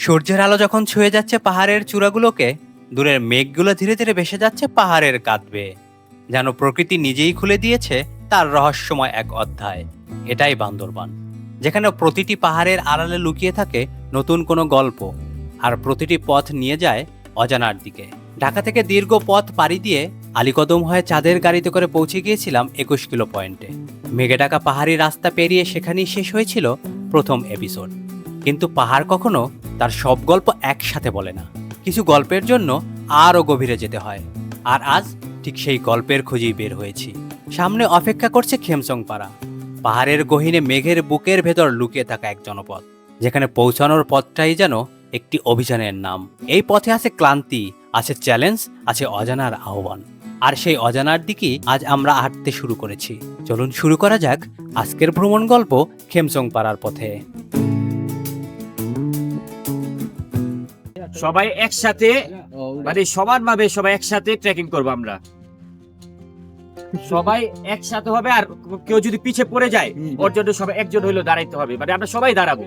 সূর্যের আলো যখন ছুঁয়ে যাচ্ছে পাহাড়ের চূড়াগুলোকে, দূরের মেঘগুলো ধীরে ধীরে ভেসে যাচ্ছে পাহাড়ের কাঁধ বেয়ে। যেন প্রকৃতি নিজেই খুলে দিয়েছে তার রহস্যময় এক অধ্যায়। এটাই বান্দরবান, যেখানে প্রতিটি পাহাড়ের আড়ালে লুকিয়ে থাকে নতুন কোনো গল্প, আর প্রতিটি পথ নিয়ে যায় অজানার দিকে। ঢাকা থেকে দীর্ঘ পথ পাড়ি দিয়ে আলীকদম হয়ে চাঁদের গাড়িতে করে পৌঁছে গিয়েছিলাম 21 কিলো পয়েন্টে। মেঘে ঢাকা পাহাড়ি রাস্তা পেরিয়ে সেখানেই শেষ হয়েছিল প্রথম এপিসোড। কিন্তু পাহাড় কখনো তার সব গল্প একসাথে বলে না। কিছু গল্পের জন্য আরও গভীরে যেতে হয়। আর আজ ঠিক সেই গল্পের খোঁজেই বের হয়েছি। সামনে অপেক্ষা করছে খেমসংপাড়া, পাহাড়ের গহীনে মেঘের বুকের ভেতর লুকিয়ে থাকা এক জনপদ, যেখানে পৌঁছানোর পথটাই যেন একটি অভিযানের নাম। এই পথে আছে ক্লান্তি, আছে চ্যালেঞ্জ, আছে অজানার আহ্বান। আর সেই অজানার দিকেই আজ আমরা হাঁটতে শুরু করেছি। চলুন শুরু করা যাক আজকের ভ্রমণ গল্প খেমসংপাড়ার পথে। সবাই একসাথে, মানে সমানভাবে সবাই একসাথে ট্রেকিং করবো আমরা। সবাই একসাথে হবে, আর কেউ যদি পিছে পড়ে যায় ওর জন্য সবাই একজন হইলো দাঁড়াইতে হবে। মানে আমরা সবাই দাঁড়াবো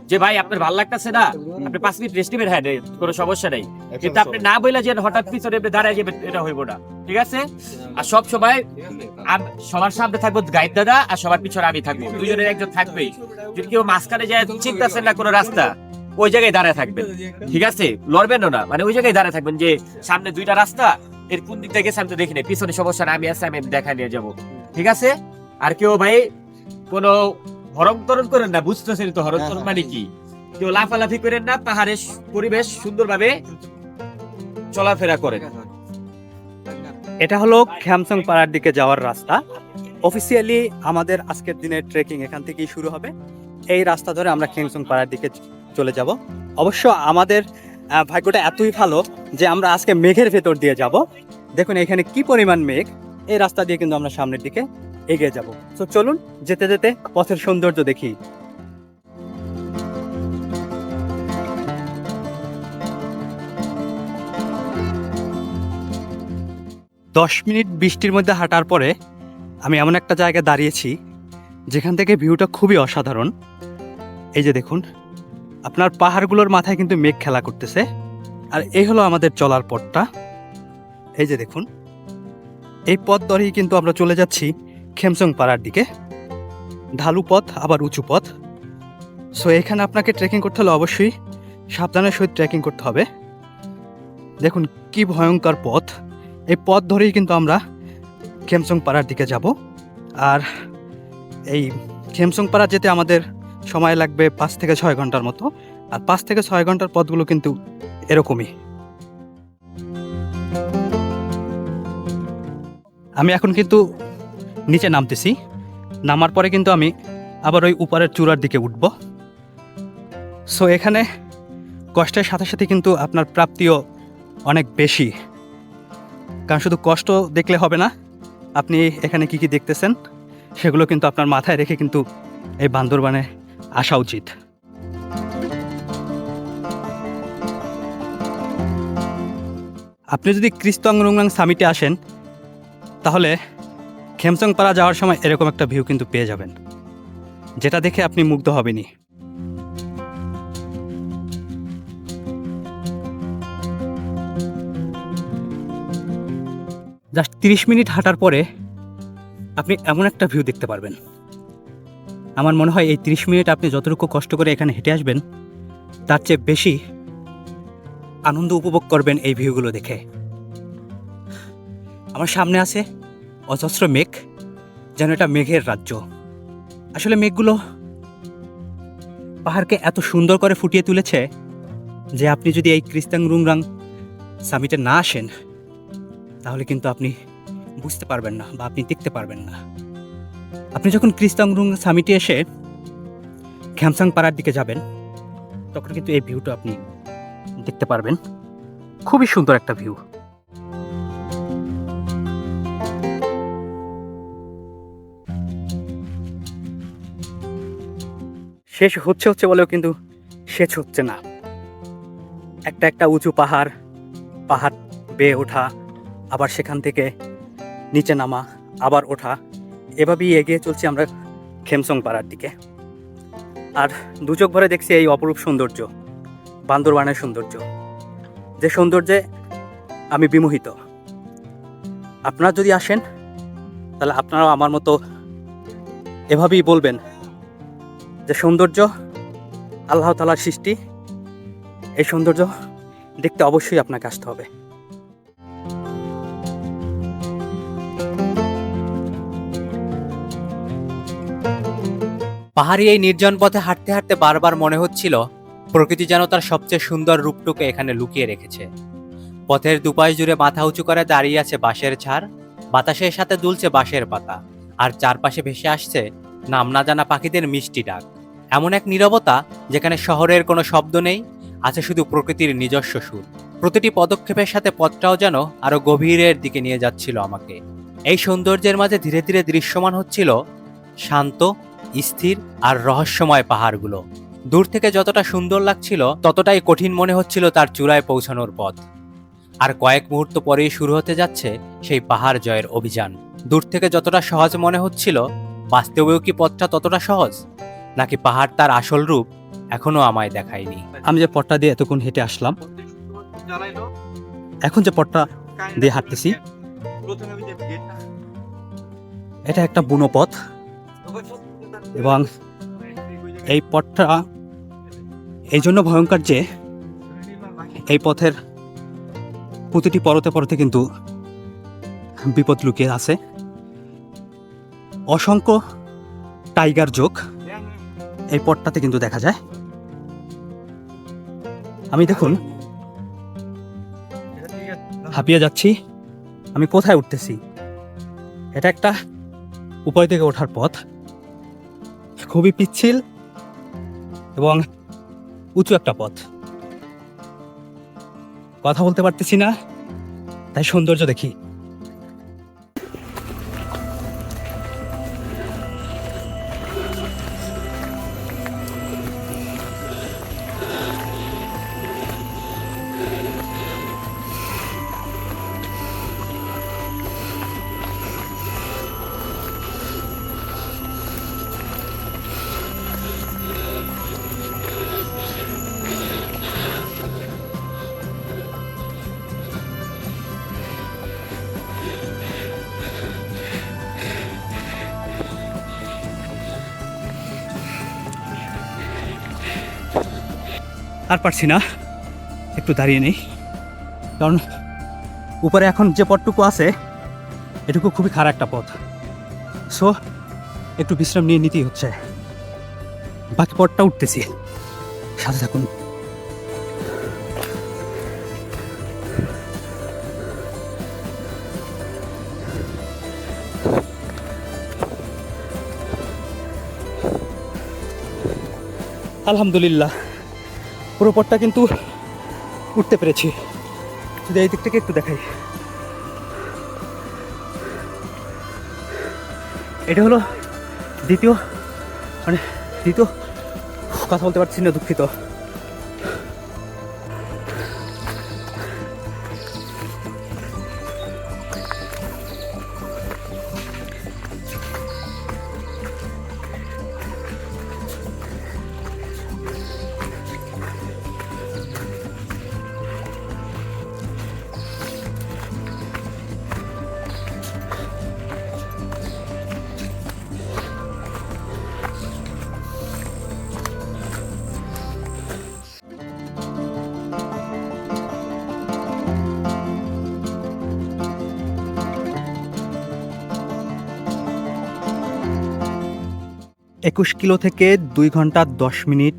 যে ভাই আপনার ভালো লাগতেছে না, আপনি 5 মিনিট রেস্ট নেবেন, হ্যাঁ কোনো সমস্যা নাই। কিন্তু আপনি না বইলা যে হঠাৎ পিছনে দাঁড়ায় যাবেন, এটা হইব না, ঠিক আছে? আর সব সময় সবার সামনে থাকবো গাইড দাদা, আর সবার পিছনে আমি থাকবো, দুজনের একজন থাকবেই। যদি কেউ মাঝখানে যায় চিন্তাছেন না কোনো রাস্তা, ওই জায়গায় দাঁড়ায় থাকবেন, ঠিক আছে? লড়বেন না, মানে ওই জায়গায় দাঁড়ায় থাকবেন যে সামনে দুইটা রাস্তা, এর কোন দিক থেকে আমি তো দেখি না, পিছনে সমস্যা না, আমি আছে, আমি দেখা নিয়ে যাবো, ঠিক আছে? আর কেউ ভাই কোনো হরণ তরণ করেন না, বুঝতেছেন তো হরণ তরণ মানে কি? কেউ লাফালাফি করেন না, পাহাড়ের পরিবেশ সুন্দরভাবে চলাফেরা করেন। এটা হলো খেমসংপাড়ার দিকে যাওয়ার রাস্তা। অফিসিয়ালি আমাদের আজকের দিনের ট্রেকিং এখান থেকেই শুরু হবে। এই রাস্তা ধরে আমরা খেমসংপাড়ার দিকে চলে যাব। অবশ্য আমাদের ভাগ্যটা এতই ভালো যে আমরা আজকে মেঘের ভেতর দিয়ে যাব। দেখুন এখানে কি পরিমাণ মেঘ। এই রাস্তা দিয়ে কিন্তু আমরা সামনের দিকে এগিয়ে যাব। তো চলুন যেতে যেতে পথের সৌন্দর্য দেখি। 10 মিনিট বৃষ্টির মধ্যে হাঁটার পরে আমি এমন একটা জায়গায় দাঁড়িয়েছি যেখান থেকে ভিউটা খুবই অসাধারণ। এই যে দেখুন, আপনার পাহাড়গুলোর মাথায় কিন্তু মেঘ খেলা করতেছে। আর এই হলো আমাদের চলার পথটা। এই যে দেখুন, এই পথ ধরেই কিন্তু আমরা চলে যাচ্ছি খেমসংপাড়ার দিকে। ঢালু পথ, আবার উঁচু পথ। সো এখানে আপনাকে ট্রেকিং করতে হলে অবশ্যই সাবধানের সহিত ট্রেকিং করতে হবে। দেখুন কি ভয়ঙ্কর পথ। এই পথ ধরেই কিন্তু আমরা খেমসংপাড়ার দিকে যাব। আর এই খেমসংপাড়া যেতে আমাদের সময় লাগবে 5 থেকে 6 ঘন্টার মতো। আর 5 থেকে 6 ঘন্টার পথগুলো কিন্তু এরকমই। আমি এখন কিন্তু নিচে নামতেছি। নামার পরে কিন্তু আমি আবার ওই উপরের চূড়ার দিকে উঠব। সো এখানে কষ্টের সাথে সাথে কিন্তু আপনার প্রাপ্তিও অনেক বেশি। কারণ শুধু কষ্ট দেখলে হবে না, আপনি এখানে কি কি দেখতেছেন সেগুলো কিন্তু আপনার মাথায় রেখে কিন্তু এই বান্দরবানে আসা উচিত। আপনি যদি ক্রিস্তংরুংরাং সামিটে আসেন তাহলে খেমসংপাড়া যাওয়ার সময় এরকম একটা ভিউ কিন্তু পেয়ে যাবেন, যেটা দেখে আপনি মুগ্ধ হবেনই। জাস্ট 30 মিনিট হাঁটার পরে আপনি এমন একটা ভিউ দেখতে পারবেন। আমার মনে হয় এই 30 মিনিট আপনি যতটুকু কষ্ট করে এখানে হেঁটে আসবেন তার চেয়ে বেশি আনন্দ উপভোগ করবেন এই ভিউগুলো দেখে। আমার সামনে আছে অজস্র মেঘ, যেন এটা মেঘের রাজ্য। আসলে মেঘগুলো পাহাড়কে এত সুন্দর করে ফুটিয়ে তুলেছে যে আপনি যদি এই ক্রিস্তাংরুংরাং সামিটে না আসেন তাহলে কিন্তু আপনি বুঝতে পারবেন না বা আপনি দেখতে পারবেন না। আপনি যখন ক্রিস্তাংরুং সামিটে এসে খেমসংপাড়ার দিকে যাবেন তখন কিন্তু এই ভিউটা আপনি দেখতে পারবেন। খুবই সুন্দর একটা ভিউ। শেষ হচ্ছে বলেও কিন্তু শেষ হচ্ছে না। একটা একটা উঁচু পাহাড় বেয়ে ওঠা, আবার সেখান থেকে নিচে নামা, আবার ওঠা, এভাবেই এগিয়ে চলছি আমরা খেমসংপাড়ার দিকে। আর দু চোখ ভরে দেখছি এই অপরূপ সৌন্দর্য। বান্দরবানের সৌন্দর্য, যে সৌন্দর্যে আমি বিমোহিত। আপনারা যদি আসেন তাহলে আপনারাও আমার মতো এভাবেই বলবেন যে সৌন্দর্য আল্লাহ তাআলার সৃষ্টি, এই সৌন্দর্য দেখতে অবশ্যই আপনাকে আসতে হবে। পাহাড়ি এই নির্জন পথে হাঁটতে হাঁটতে বারবার মনে হচ্ছিল প্রকৃতি যেন তার সবচেয়ে সুন্দর রূপটুকু এখানে লুকিয়ে রেখেছে। পথের দুপাশ জুড়ে মাথা উঁচু করে দাঁড়িয়ে আছে বাঁশের ঝাড়, বাতাসের সাথে দুলছে বাঁশের পাতা, আর চারপাশে ভেসে আসছে নাম না জানা পাখিদের মিষ্টি ডাক। এমন এক নীরবতা যেখানে শহরের কোনো শব্দ নেই, আছে শুধু প্রকৃতির নিজস্ব সুর। প্রতিটি পদক্ষেপের সাথে পথটাও যেন আরো গভীরের দিকে নিয়ে যাচ্ছিল আমাকে। এই সৌন্দর্যের মাঝে ধীরে ধীরে দৃশ্যমান হচ্ছিল শান্ত, স্থির আর রহস্যময় পাহাড়গুলো। দূর থেকে যতটা সুন্দর লাগছিল ততটাই কঠিন মনে হচ্ছিল তার চূড়ায় পৌঁছানোর পথ। আর কয়েক মুহূর্ত পরেই শুরু হতে যাচ্ছে সেই পাহাড় জয়ের অভিযান। দূর থেকে যতটা সহজ মনে হচ্ছিল, বাস্তবেও কি পথটা ততটা সহজ, নাকি পাহাড় তার আসল রূপ এখনো আমায় দেখায়নি? আমি যে পথটা দিয়ে এতক্ষণ হেঁটে আসলাম, এখন যে পথটা দিয়ে হাঁটতেছি, এটা একটা বুনো পথ, এবং এই পথটা এই জন্য ভয়ঙ্কর যে এই পথের প্রতিটি পরতে পরতে কিন্তু বিপদ লুকিয়ে আছে। অসংখ্য টাইগার জোক এই পথটাতে কিন্তু দেখা যায়। আমি দেখুন হাঁপিয়ে যাচ্ছি, আমি কোথায় উঠতেছি? এটা একটা উপর থেকে ওঠার পথ, খুবই পিচ্ছিল এবং উঁচু একটা পথ। কথা বলতে পারতেছি না, তাই সৌন্দর্য দেখি। আর পারছি না, একটু দাঁড়িয়ে নেই, কারণ উপরে এখন যে পথটুকু আছে এটুকু খুবই খারাপ একটা পথ। সো একটু বিশ্রাম নিয়ে নিতেই হচ্ছে। বাকি পথটা উঠতেছি, সাথে থাকুন। আলহামদুলিল্লাহ, পুরো পথটা কিন্তু উঠতে পেরেছি। যদি এই দিক থেকে একটু দেখাই, এটা হলো দ্বিতীয় কথা বলতে পারছি না, দুঃখিত। $21 কিলো থেকে 2 ঘন্টা 10 মিনিট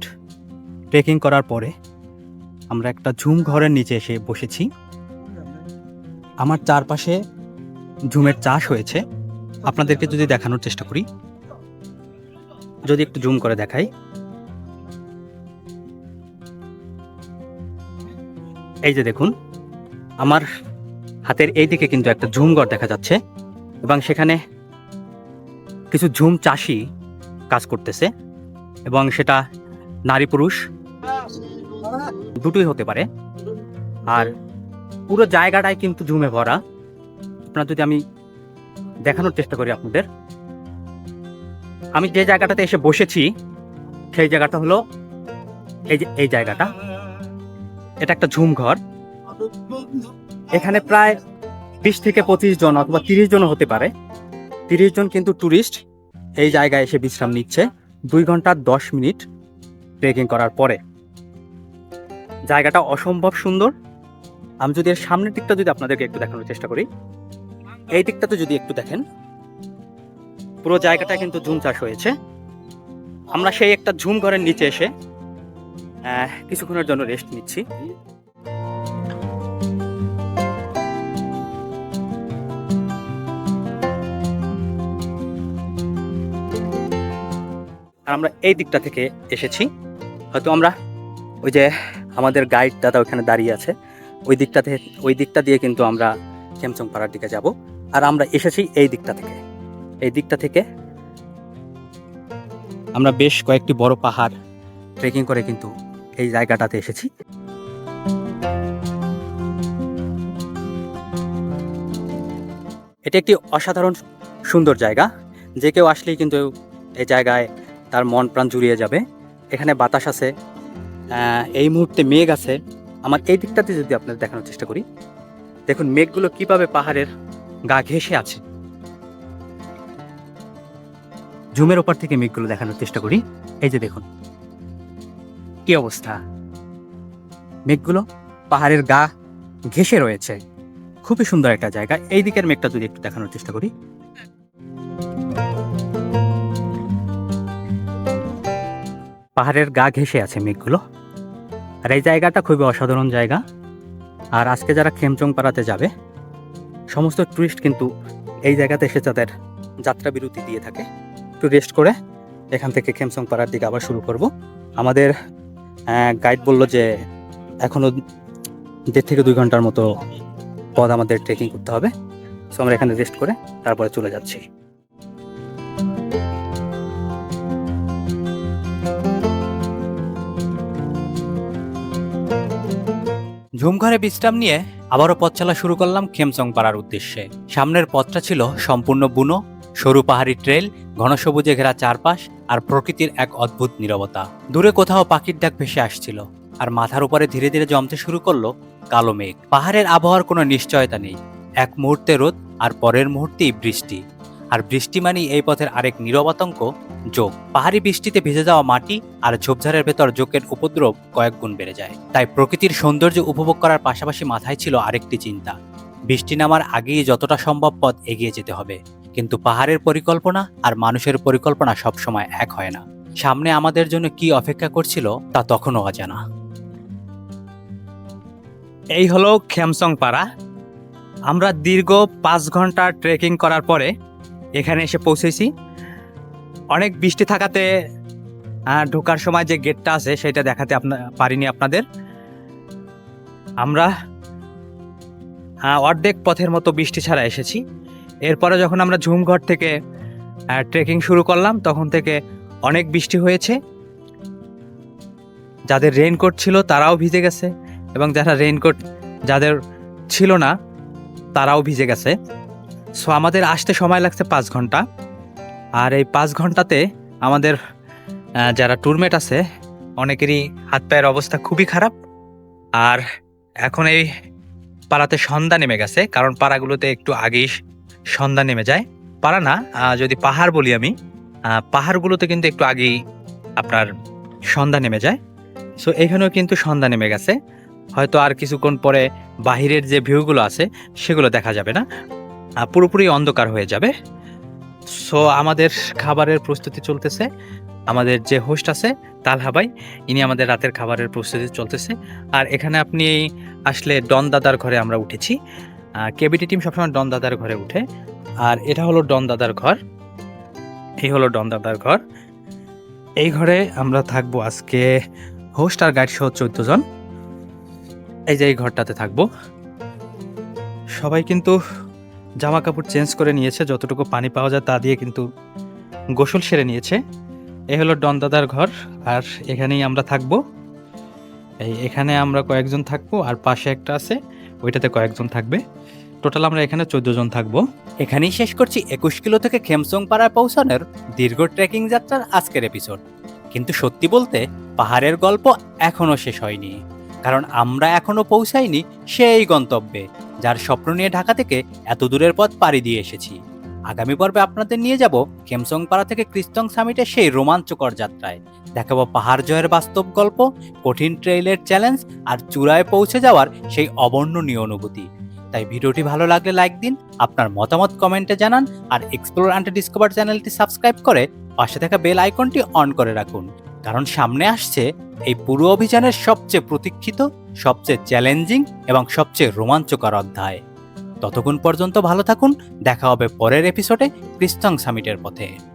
ট্রেকিং করার পরে আমরা একটা ঝুম ঘরের নিচে এসে বসেছি। আমার চারপাশে ঝুমের চাষ হয়েছে। আপনাদেরকে যদি দেখানোর চেষ্টা করি, যদি একটু জুম করে দেখাই, এই যে দেখুন, আমার হাতের এই দিকে কিন্তু একটা ঝুম ঘর দেখা যাচ্ছে, এবং সেখানে কিছু ঝুম চাষি কাজ করতেছে, এবং সেটা নারী পুরুষ দুটোই হতে পারে। আর পুরো জায়গাটাই কিন্তু ঝুমে ভরা। আপনার যদি আমি দেখানোর চেষ্টা করি আপনাদের, আমি যে জায়গাটাতে এসে বসেছি সেই জায়গাটা হলো এই যে এই জায়গাটা, এটা একটা ঝুম ঘর। এখানে প্রায় 20 থেকে 25 জন অথবা 30 জন হতে পারে। 30 জন কিন্তু ট্যুরিস্ট এই জায়গায় এসে বিশ্রাম নিচ্ছে 2 ঘন্টা 10 মিনিট ট্রেকিং করার পরে। জায়গাটা অসম্ভব সুন্দর। আমি যদি এর সামনের দিকটা যদি আপনাদেরকে একটু দেখানোর চেষ্টা করি, এই দিকটা তো যদি একটু দেখেন, পুরো জায়গাটা কিন্তু ঝুম চাষ হয়েছে। আমরা সেই একটা ঝুম ঘরের নিচে এসে কিছুক্ষণের জন্য রেস্ট নিচ্ছি। আর আমরা এই দিকটা থেকে এসেছি। হয়তো আমরা ওই যে আমাদের গাইড দাদা ওখানে দাঁড়িয়ে আছে, ওই দিকটা দিয়ে কিন্তু আমরা খেমচং পাড়ার দিকে যাব। আর আমরা এসেছি এই দিকটা থেকে। এই দিকটা থেকে আমরা বেশ কয়েকটি বড় পাহাড় ট্রেকিং করে কিন্তু এই জায়গাটাতে এসেছি। এটি একটি অসাধারণ সুন্দর জায়গা। যে কেউ আসলেই কিন্তু এই জায়গায় তার মন প্রাণ জুড়িয়ে যাবে। এখানে বাতাস আছে, এই মুহূর্তে মেঘ আছে। আমার এই দিকটাতে যদি আপনাদের দেখানোর চেষ্টা করি, দেখুন মেঘগুলো কিভাবে পাহাড়ের গা ঘেঁষে আছে। ঝুমের ওপর থেকে মেঘগুলো দেখানোর চেষ্টা করি। এই যে দেখুন কি অবস্থা, মেঘগুলো পাহাড়ের গা ঘেঁষে রয়েছে। খুবই সুন্দর একটা জায়গা। এই দিকের মেঘটা যদি একটু দেখানোর চেষ্টা করি, পাহাড়ের গা ঘেঁষে আছে মেঘগুলো। আর এই জায়গাটা খুবই অসাধারণ জায়গা। আর আজকে যারা খেমচং পাড়াতে যাবে, সমস্ত টুরিস্ট কিন্তু এই জায়গাতে এসে তাদের যাত্রা বিরতি দিয়ে থাকে। একটু রেস্ট করে এখান থেকে খেমচং পাড়ার দিকে আবার শুরু করব। আমাদের গাইড বলল যে এখনও 1.5 থেকে 2 ঘন্টার মতো পথ আমাদের ট্রেকিং করতে হবে। সো আমরা এখানে রেস্ট করে তারপরে চলে যাচ্ছি। ঝুমঘরে বিশ্রাম নিয়ে আবারও পথ চলা শুরু করলাম খেমচং পাড়ার উদ্দেশ্যে। সামনের পথটা ছিল সম্পূর্ণ বুনো, সরু পাহাড়ি ট্রেল, ঘন সবুজে ঘেরা চারপাশ আর প্রকৃতির এক অদ্ভুত নীরবতা। দূরে কোথাও পাখির ডাক ভেসে আসছিল, আর মাথার উপরে ধীরে ধীরে জমতে শুরু করলো কালো মেঘ। পাহাড়ের আবহাওয়ার কোনো নিশ্চয়তা নেই। এক মুহূর্তে রোদ আর পরের মুহূর্তেই বৃষ্টি। আর বৃষ্টি মানেই এই পথের আরেক নীরবাতঙ্ক জোক। পাহাড়ি বৃষ্টিতে ভিজে যাওয়া মাটি আর ঝোপঝাড়ের ভেতর জোকের উপদ্রব কয়েক গুণ বেড়ে যায়। তাই প্রকৃতির সৌন্দর্য উপভোগ করার পাশাপাশি মাথায় ছিল আরেকটি চিন্তা, বৃষ্টি নামার আগেই যতটা সম্ভব পথ এগিয়ে যেতে হবে। কিন্তু পাহাড়ের পরিকল্পনা আর মানুষের পরিকল্পনা সবসময় এক হয় না। সামনে আমাদের জন্য কি অপেক্ষা করছিল তা তখনও অজানা। এই হলো খেমচং পাড়া। আমরা দীর্ঘ 5 ঘন্টা ট্রেকিং করার পরে এখানে এসে পৌঁছেছি। অনেক বৃষ্টি থাকাতে ঢোকার সময় যে গেটটা আছে সেটা দেখাতে পারিনি আপনাদের। আমরা অর্ধেক পথের মতো বৃষ্টি ছাড়া এসেছি। এরপরে যখন আমরা ঝুমঘর থেকে ট্রেকিং শুরু করলাম, তখন থেকে অনেক বৃষ্টি হয়েছে। যাদের রেইনকোট ছিল তারাও ভিজে গেছে, এবং যাদের ছিল না তারাও ভিজে গেছে। সো আমাদের আসতে সময় লাগছে 5 ঘন্টা। আর এই 5 ঘন্টাতে আমাদের যারা ট্যুরমেট আছে অনেকেরই হাত পায়ের অবস্থা খুবই খারাপ। আর এখন এই পাড়াতে সন্ধ্যা নেমে গেছে, কারণ পাড়াগুলোতে একটু আগেই সন্ধ্যা নেমে যায়। পাড়া না, যদি পাহাড় বলি আমি, পাহাড়গুলোতে কিন্তু একটু আগেই আপনার সন্ধ্যা নেমে যায়। সো এখানেও কিন্তু সন্ধ্যা নেমে গেছে। হয়তো আর কিছুক্ষণ পরে বাহিরের যে ভিউগুলো আছে সেগুলো দেখা যাবে না, পুরোপুরি অন্ধকার হয়ে যাবে। সো আমাদের খাবারের প্রস্তুতি চলতেছে। আমাদের যে হোস্ট আছে তালহা ভাই, ইনি আমাদের রাতের খাবারের প্রস্তুতি চলতেছে। আর এখানে আপনি আসলে ডন দাদার ঘরে আমরা উঠেছি। কেবিটি টিম সবসময় ডন দাদার ঘরে উঠে। আর এটা হলো ডন দাদার ঘর। এই হলো ডন দাদার ঘর। এই ঘরে আমরা থাকবো আজকে হোস্ট আর গাইড সহ 14 জন। এই যে এই ঘরটাতে থাকবো। সবাই কিন্তু জামা কাপড় চেঞ্জ করে নিয়েছে, যতটুকু পানি পাওয়া যায় তা দিয়ে কিন্তু গোসল সেরে নিয়েছে। এই হলো ডন দাদার ঘর, আর এখানেই আমরা থাকবো। এখানে আমরা কয়েকজন থাকবো, আর পাশে একটা আছে ওইটাতে কয়েকজন থাকবে। টোটাল আমরা এখানে 14 জন থাকবো। এখানেই শেষ করছি 21 কিলো থেকে খেমচং পাড়ায় পৌঁছানোর দীর্ঘ ট্রেকিং যাত্রার আজকের এপিসোড। কিন্তু সত্যি বলতে পাহাড়ের গল্প এখনো শেষ হয়নি। কারণ আমরা এখনো পৌঁছাইনি সেই গন্তব্যে, যার স্বপ্ন নিয়ে ঢাকা থেকে এত দূরের পথ পাড়ি দিয়ে এসেছি। আগামী পর্বে আপনাদের নিয়ে যাব খেমসংপাড়া থেকে ক্রিস্তং সামিটের সেই রোমাঞ্চকর যাত্রায়। দেখাবো পাহাড় জয়ের বাস্তব গল্প, কঠিন ট্রেইলের চ্যালেঞ্জ, আর চূড়ায় পৌঁছে যাওয়ার সেই অবর্ণনীয় অনুভূতি। তাই ভিডিওটি ভালো লাগলে লাইক দিন, আপনার মতামত কমেন্টে জানান, আর এক্সপ্লোর অ্যান্ড ডিসকভার চ্যানেলটি সাবস্ক্রাইব করে পাশে থাকা বেল আইকনটি অন করে রাখুন। কারণ সামনে আসছে এই পুরো অভিযানের সবচেয়ে প্রতীক্ষিত, সবচেয়ে চ্যালেঞ্জিং এবং সবচেয়ে রোমাঞ্চকর অধ্যায়। ততক্ষণ পর্যন্ত ভালো থাকুন, দেখা হবে পরের এপিসোডে ক্রিস্তং সামিটের পথে।